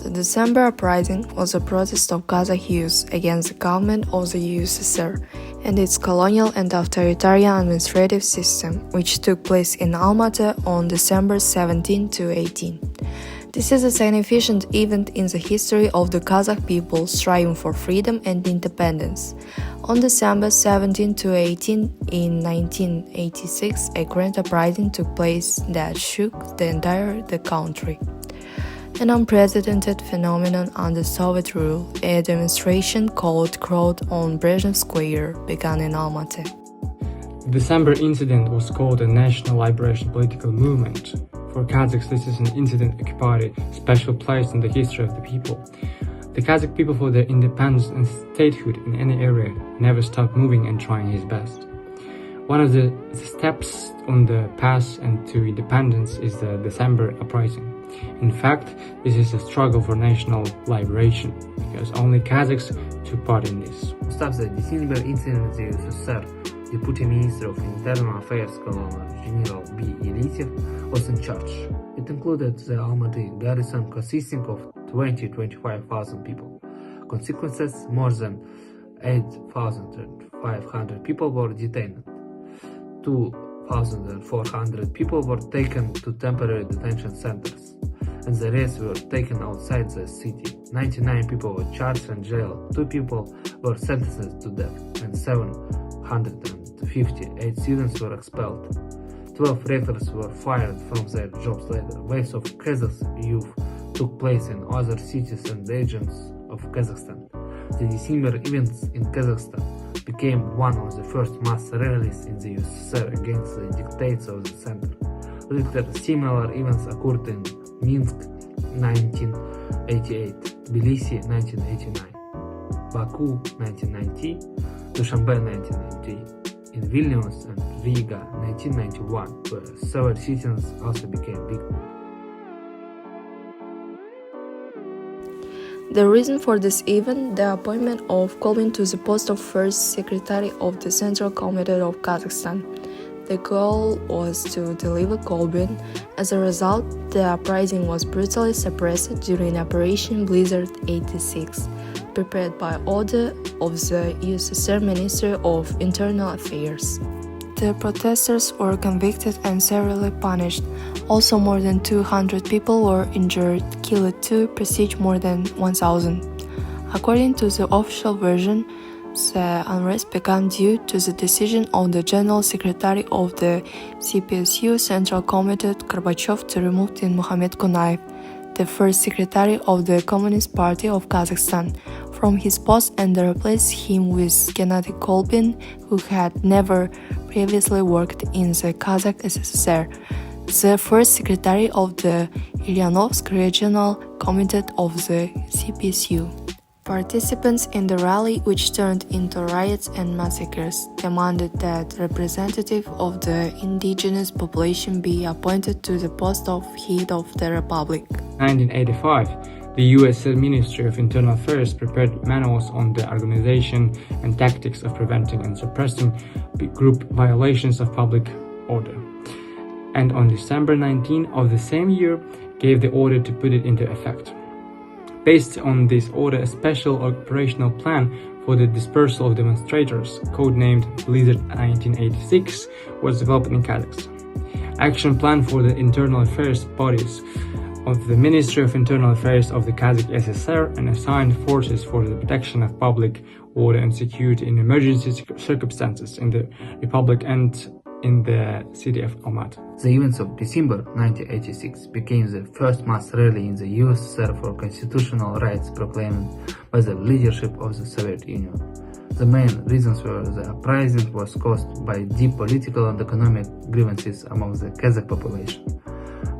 The December uprising was a protest of Kazakh youth against the government of the USSR and its colonial and authoritarian administrative system, which took place in Alma-Ata on December 17 to 18. This is a significant event in the history of the Kazakh people striving for freedom and independence. On December 17 to 18 in 1986, a grand uprising took place that shook the entire country. An unprecedented phenomenon under Soviet rule, a demonstration called Crowd on Brezhnev Square began in Almaty. The December incident was called a National Liberation Political Movement. For Kazakhs, this is an incident occupied a special place in the history of the people. The Kazakh people, for their independence and statehood in any area, never stopped moving and trying his best. One of the steps on the path to independence is the December uprising. In fact, this is a struggle for national liberation, because only Kazakhs took part in this. After the December incident in the USSR, Deputy Minister of Internal Affairs Colonel General B. Elitev was in charge. It included the Almaty garrison consisting of 20-25,000 people. Consequences, more than 8,500 people were detained. 2,400 people were taken to temporary detention centers, and the rest were taken outside the city. 99 people were charged and jailed, 2 people were sentenced to death, and 758 students were expelled. 12 rectors were fired from their jobs later. Waves of Kazakh youth took place in other cities and regions of Kazakhstan. The December events in Kazakhstan became one of the first mass rallies in the USSR against the dictates of the center. Later, similar events occurred in Minsk 1988, Tbilisi 1989, Baku 1990, Dushanbe 1990, in Vilnius and Riga 1991, where several citizens also became victims. The reason for this event, the appointment of Kolbin to the post of first secretary of the Central Committee of Kazakhstan. The goal was to deliver Kolbin. As a result, the uprising was brutally suppressed during Operation Blizzard 86, prepared by order of the USSR Ministry of Internal Affairs. The protesters were convicted and severely punished. Also, more than 200 people were injured, killed to prestige more than 1,000. According to the official version, the unrest began due to the decision of the General Secretary of the CPSU Central Committee Gorbachev to remove Muhammad Kunayev, the first secretary of the Communist Party of Kazakhstan, from his post and replace him with Gennady Kolbin, who had never previously worked in the Kazakh SSR, the first secretary of the Ilyanovsk Regional Committee of the CPSU. Participants in the rally, which turned into riots and massacres, demanded that representative of the indigenous population be appointed to the post of head of the republic. 1985, the U.S. Ministry of Internal Affairs prepared manuals on the organization and tactics of preventing and suppressing group violations of public order. And on December 19 of the same year, gave the order to put it into effect. Based on this order, a special operational plan for the dispersal of demonstrators, codenamed Blizzard 1986, was developed in Kazakhstan. Action plan for the internal affairs bodies of the Ministry of Internal Affairs of the Kazakh SSR and assigned forces for the protection of public order and security in emergency circumstances in the Republic and in the city of Almaty. The events of December 1986 became the first mass rally in the USSR for constitutional rights proclaimed by the leadership of the Soviet Union. The main reasons for the uprising was caused by deep political and economic grievances among the Kazakh population.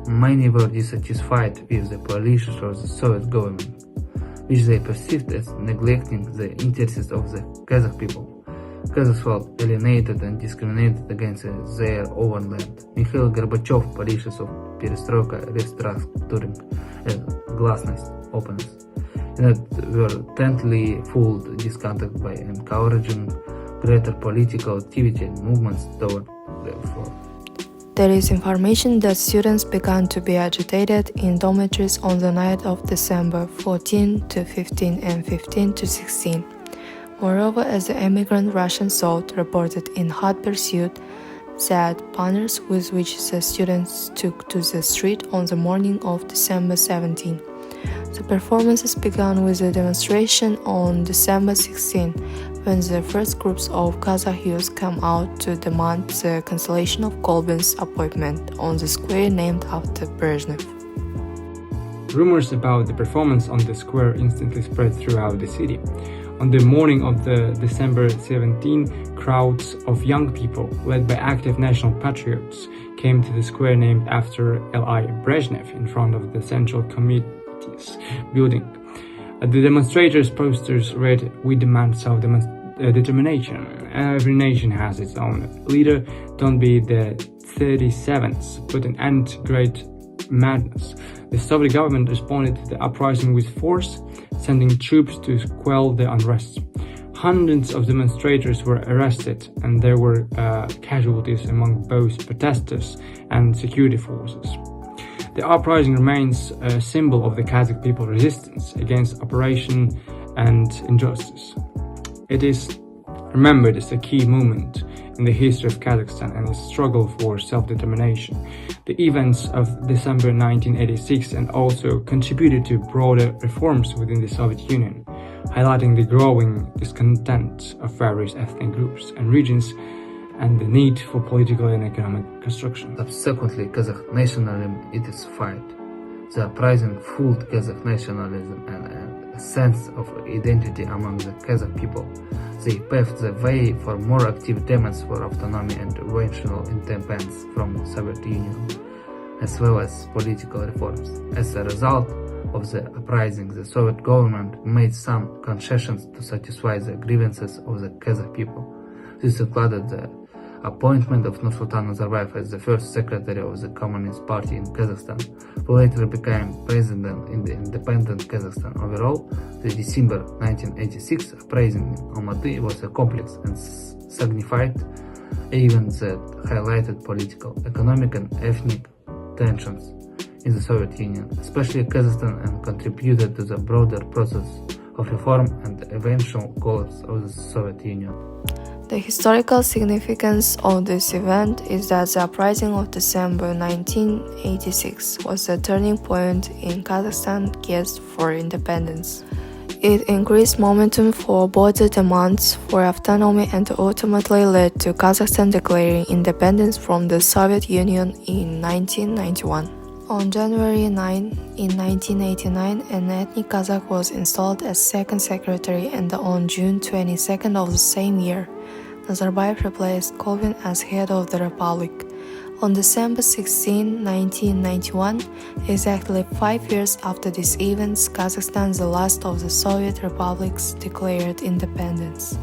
Many were dissatisfied with the policies of the Soviet government, which they perceived as neglecting the interests of the Kazakh people. Kazakhs felt alienated and discriminated against their own land. Mikhail Gorbachev policies of perestroika, restructuring, and glasnost, openness, and were tently fooled, discounted by encouraging greater political activity and movements toward reform. There is information that students began to be agitated in dormitories on the night of December 14 to 15 and 15 to 16. Moreover, as the emigrant Russian Salt reported in Hot Pursuit, that banners with which the students took to the street on the morning of December 17. The performances began with a demonstration on December 16, when the first groups of Kazakh youth came out to demand the cancellation of Kolbin's appointment on the square named after Brezhnev. Rumors about the performance on the square instantly spread throughout the city. On the morning of the December 17, crowds of young people, led by active national patriots, came to the square named after L.I. Brezhnev in front of the Central Committee's building. The demonstrators' posters read, "We demand self-determination. Every nation has its own leader. Don't be the 37th. Put an end to great madness." The Soviet government responded to the uprising with force, sending troops to quell the unrest. Hundreds of demonstrators were arrested, and there were casualties among both protesters and security forces. The uprising remains a symbol of the Kazakh people's resistance against oppression and injustice. It is remembered as a key moment in the history of Kazakhstan and its struggle for self-determination. The events of December 1986 and also contributed to broader reforms within the Soviet Union, highlighting the growing discontent of various ethnic groups and regions and the need for political and economic construction. Subsequently, Kazakh nationalism intensified. The uprising fueled Kazakh nationalism and a sense of identity among the Kazakh people. They paved the way for more active demands for autonomy and eventual independence from the Soviet Union, as well as political reforms. As a result of the uprising, the Soviet government made some concessions to satisfy the grievances of the Kazakh people. This included the appointment of Nursultan Nazarbayev as the first secretary of the Communist Party in Kazakhstan, who later became president in the independent Kazakhstan. Overall, the December 1986 uprising in Alma-Ata was a complex and significant event that highlighted political, economic and ethnic tensions in the Soviet Union, especially Kazakhstan, and contributed to the broader process of reform and the eventual collapse of the Soviet Union. The historical significance of this event is that the uprising of December 1986 was a turning point in Kazakhstan's quest for independence. It increased momentum for both the demands for autonomy and ultimately led to Kazakhstan declaring independence from the Soviet Union in 1991. On January 9, in 1989, an ethnic Kazakh was installed as second secretary, and on June 22nd of the same year, Nazarbayev replaced Kolbin as head of the republic. On December 16, 1991, exactly 5 years after these events, Kazakhstan, the last of the Soviet republics, declared independence.